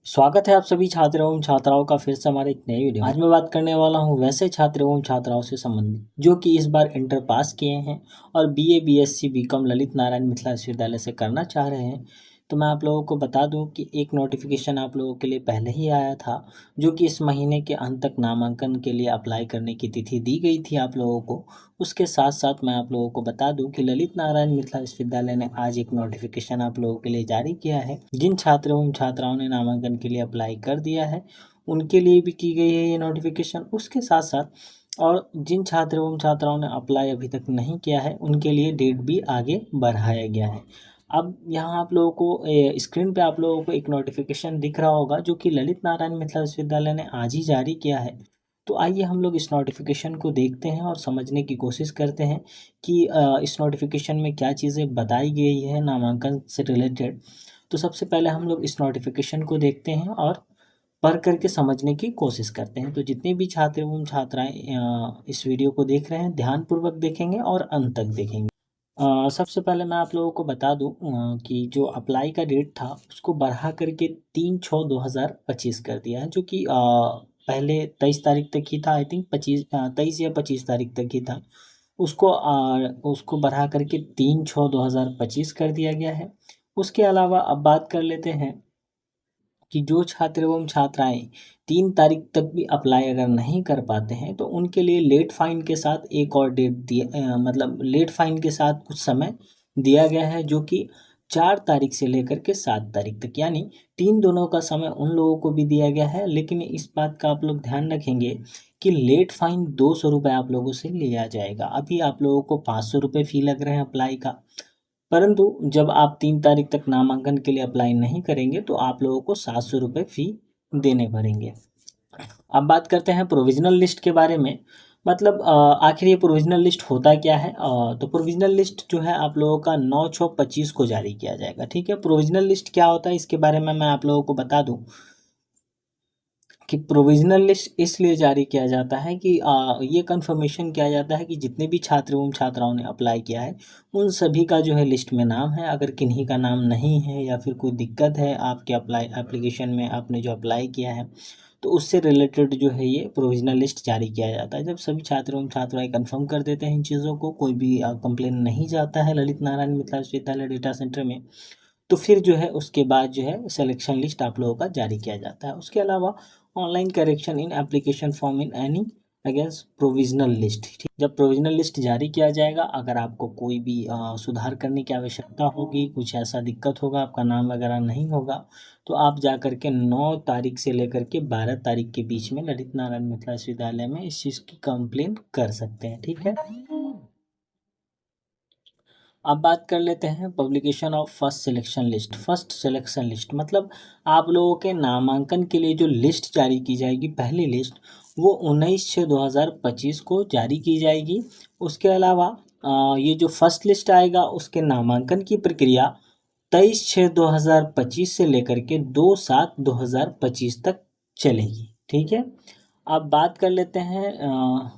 स्वागत है आप सभी छात्र एवं छात्राओं का फिर से हमारे एक नए वीडियो में। आज मैं बात करने वाला हूं वैसे छात्र एवं छात्राओं से संबंधित जो कि इस बार इंटर पास किए हैं और BA BSc BCom Lalit Narayan Mithila विश्वविद्यालय से करना चाह रहे हैं। तो मैं आप लोगों को बता दूं कि एक नोटिफिकेशन आप लोगों के लिए पहले ही आया था, जो कि इस महीने के अंत तक नामांकन के लिए अप्लाई करने की तिथि दी गई थी आप लोगों को। उसके साथ साथ मैं आप लोगों को बता दूं कि ललित नारायण मिथिला विश्वविद्यालय ने आज एक नोटिफिकेशन आप लोगों के लिए जारी किया है। जिन छात्रों एवं छात्राओं ने नामांकन के लिए अप्लाई कर दिया है उनके लिए भी की गई है ये नोटिफिकेशन। उसके साथ साथ और जिन छात्रों एवं छात्राओं ने अप्लाई अभी तक नहीं किया है उनके लिए डेट भी आगे बढ़ाया गया है। अब यहाँ आप लोगों को स्क्रीन पे आप लोगों को एक नोटिफिकेशन दिख रहा होगा जो कि ललित नारायण मिथिला विश्वविद्यालय ने आज ही जारी किया है। तो आइए हम लोग इस नोटिफिकेशन को देखते हैं और समझने की कोशिश करते हैं कि इस नोटिफिकेशन में क्या चीज़ें बताई गई है नामांकन से रिलेटेड। तो सबसे पहले हम लोग इस नोटिफिकेशन को देखते हैं और पढ़ करके समझने की कोशिश करते हैं। तो जितने भी छात्र एवं छात्राएं इस वीडियो को देख रहे हैं ध्यानपूर्वक देखेंगे और अंत तक देखेंगे। सबसे पहले मैं आप लोगों को बता दूं कि जो अप्लाई का डेट था उसको बढ़ा करके 3/6/2025 कर दिया है, जो कि पहले 23 तारीख तक ही था। आई थिंक 23 या 25 तारीख तक ही था। उसको बढ़ा करके 3/6/2025 कर दिया गया है। उसके अलावा अब बात कर लेते हैं कि जो छात्र एवं छात्राएं 3 तारीख तक भी अप्लाई अगर नहीं कर पाते हैं तो उनके लिए लेट फाइन के साथ एक और डेट मतलब लेट फाइन के साथ कुछ समय दिया गया है, जो कि 4 तारीख से लेकर के 7 तारीख तक, यानी दोनों का समय उन लोगों को भी दिया गया है। लेकिन इस बात का आप लोग ध्यान रखेंगे कि लेट फाइन 200 रुपये आप लोगों से लिया जाएगा। अभी आप लोगों को 500 रुपये फ़ी लग रहे हैं अप्लाई का, परंतु जब आप 3 तारीख तक नामांकन के लिए अप्लाई नहीं करेंगे तो आप लोगों को 700 रुपये फ़ी देने पड़ेंगे। अब बात करते हैं प्रोविज़नल लिस्ट के बारे में। मतलब आखिर ये प्रोविज़नल लिस्ट होता क्या है? तो प्रोविज़नल लिस्ट जो है आप लोगों का 9/6/25 को जारी किया जाएगा। ठीक है, प्रोविज़नल लिस्ट क्या होता है इसके बारे में मैं आप लोगों को बता दूं कि प्रोविज़नल लिस्ट इसलिए जारी किया जाता है कि ये कंफर्मेशन किया जाता है कि जितने भी छात्र एवं छात्राओं ने अप्लाई किया है उन सभी का जो है लिस्ट में नाम है। अगर किन्हीं का नाम नहीं है या फिर कोई दिक्कत है आपके एप्लीकेशन में, आपने जो अप्लाई किया है, तो उससे रिलेटेड जो है ये प्रोविज़नल लिस्ट जारी किया जाता है। जब सभी छात्र एवं छात्राएं कंफर्म कर देते हैं इन चीज़ों को, कोई भी कंप्लेन नहीं जाता है ललित नारायण मिथिला विश्वविद्यालय डेटा सेंटर में, तो फिर जो है उसके बाद जो है सिलेक्शन लिस्ट आप लोगों का जारी किया जाता है। उसके अलावा online correction in application form in any against provisional list. ठीक, जब प्रोविजनल लिस्ट जारी किया जाएगा, अगर आपको कोई भी सुधार करने की आवश्यकता होगी, कुछ ऐसा दिक्कत होगा, आपका नाम वगैरह नहीं होगा, तो आप जा कर के 9 तारीख से लेकर के 12 तारीख के बीच में ललित नारायण मिथिला विश्वविद्यालय में इस चीज़ की कंप्लेन कर सकते हैं। ठीक है, अब बात कर लेते हैं publication of first selection list. First selection list मतलब आप लोगों के नामांकन के लिए जो लिस्ट जारी की जाएगी, पहली लिस्ट, वो 19/6/2025 को जारी की जाएगी। उसके अलावा ये जो फर्स्ट लिस्ट आएगा उसके नामांकन की प्रक्रिया 23/6/2025 से लेकर के 2/7/2025 तक चलेगी। ठीक है, अब बात कर लेते हैं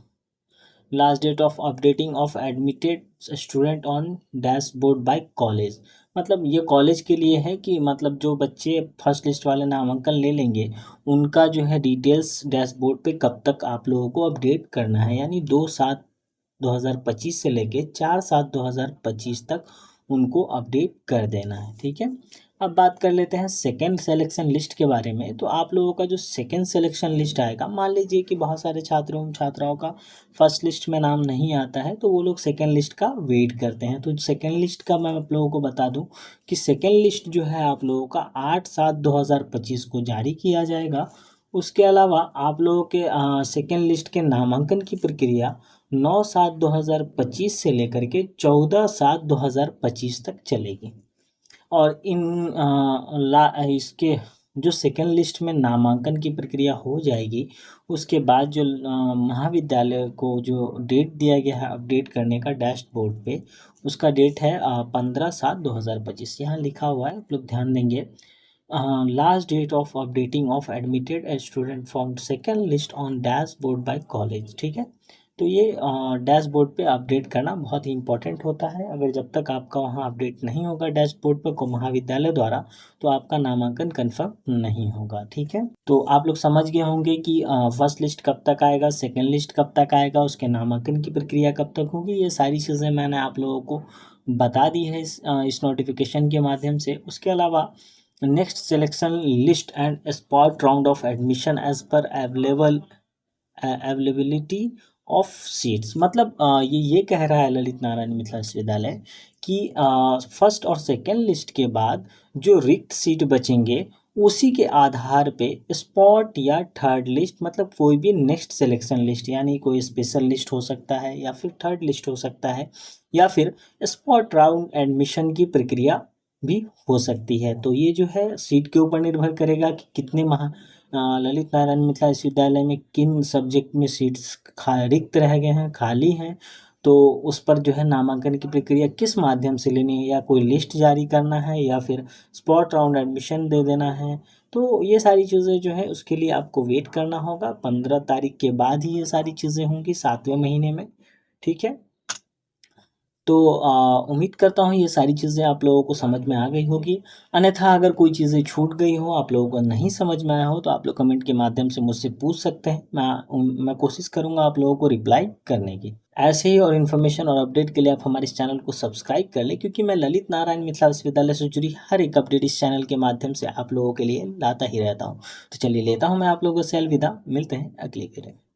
last date of updating of admitted student on dashboard by college. मतलब ये कॉलेज के लिए है कि मतलब जो बच्चे फर्स्ट लिस्ट वाले नामांकन ले लेंगे उनका जो है डिटेल्स डैशबोर्ड पे कब तक आप लोगों को अपडेट करना है, यानी 2/7/2025 से लेके 4/7/2025 तक उनको अपडेट कर देना है। ठीक है, अब बात कर लेते हैं सेकेंड सिलेक्शन लिस्ट के बारे में। तो आप लोगों का जो सेकेंड सिलेक्शन लिस्ट आएगा, मान लीजिए कि बहुत सारे छात्रों एवं छात्राओं का फर्स्ट लिस्ट में नाम नहीं आता है तो वो लोग सेकेंड लिस्ट का वेट करते हैं। तो सेकेंड लिस्ट का मैं आप लोगों को बता दूं कि सेकेंड लिस्ट जो है आप लोगों का 8/7/2025 को जारी किया जाएगा। उसके अलावा आप लोगों के सेकेंड लिस्ट के नामांकन की प्रक्रिया 9/7/2025 से लेकर के 14/7/2025 तक चलेगी। और इसके जो सेकेंड लिस्ट में नामांकन की प्रक्रिया हो जाएगी, उसके बाद जो महाविद्यालय को जो डेट दिया गया है अपडेट करने का डैशबोर्ड पे, उसका डेट है 15/7/2025। यहाँ लिखा हुआ है, आप लोग ध्यान देंगे, last date of updating of admitted student from second list on dashboard by college. ठीक है, तो ये डैशबोर्ड पे अपडेट करना बहुत ही इंपॉर्टेंट होता है। अगर जब तक आपका वहाँ अपडेट नहीं होगा डैशबोर्ड पर को महाविद्यालय द्वारा, तो आपका नामांकन कन्फर्म नहीं होगा। ठीक है, तो आप लोग समझ गए होंगे कि फर्स्ट लिस्ट कब तक आएगा, सेकेंड लिस्ट कब तक आएगा, उसके नामांकन की प्रक्रिया कब तक होगी। ये सारी चीज़ें मैंने आप लोगों को बता दी है इस नोटिफिकेशन के माध्यम से। उसके अलावा next selection list and spot round of admission as per availability of seats, मतलब ये कह रहा है ललित नारायण मिथिला विश्वविद्यालय कि फर्स्ट और सेकेंड लिस्ट के बाद जो रिक्त सीट बचेंगे उसी के आधार पे स्पॉट या थर्ड लिस्ट, मतलब कोई भी नेक्स्ट सिलेक्शन लिस्ट, यानी कोई स्पेशल लिस्ट हो सकता है या फिर थर्ड लिस्ट हो सकता है या फिर स्पॉट राउंड एडमिशन की प्रक्रिया भी हो सकती है। तो ये जो है सीट के ऊपर निर्भर करेगा कि कितने ललित नारायण मिथिला विश्वविद्यालय में किन सब्जेक्ट में सीट्स रिक्त रह गए हैं, खाली हैं। तो उस पर जो है नामांकन की प्रक्रिया किस माध्यम से लेनी है, या कोई लिस्ट जारी करना है या फिर स्पॉट राउंड एडमिशन दे देना है। तो ये सारी चीज़ें जो है उसके लिए आपको वेट करना होगा। 15 तारीख के बाद ही ये सारी चीज़ें होंगी, 7वें महीने में। ठीक है, तो उम्मीद करता हूँ ये सारी चीज़ें आप लोगों को समझ में आ गई होगी। अन्यथा अगर कोई चीज़ें छूट गई हो, आप लोगों को नहीं समझ में आया हो, तो आप लोग कमेंट के माध्यम से मुझसे पूछ सकते हैं। मैं कोशिश करूँगा आप लोगों को रिप्लाई करने की। ऐसे ही और इन्फॉर्मेशन और अपडेट के लिए आप हमारे इस चैनल को सब्सक्राइब कर लें, क्योंकि मैं ललित नारायण मिथिला विश्वविद्यालय से जुड़ी हर एक अपडेट इस चैनल के माध्यम से आप लोगों के लिए लाता ही रहता हूँ। तो चलिए लेता हूँ मैं आप लोगों से अलविदा, मिलते हैं अगली वीडियो में।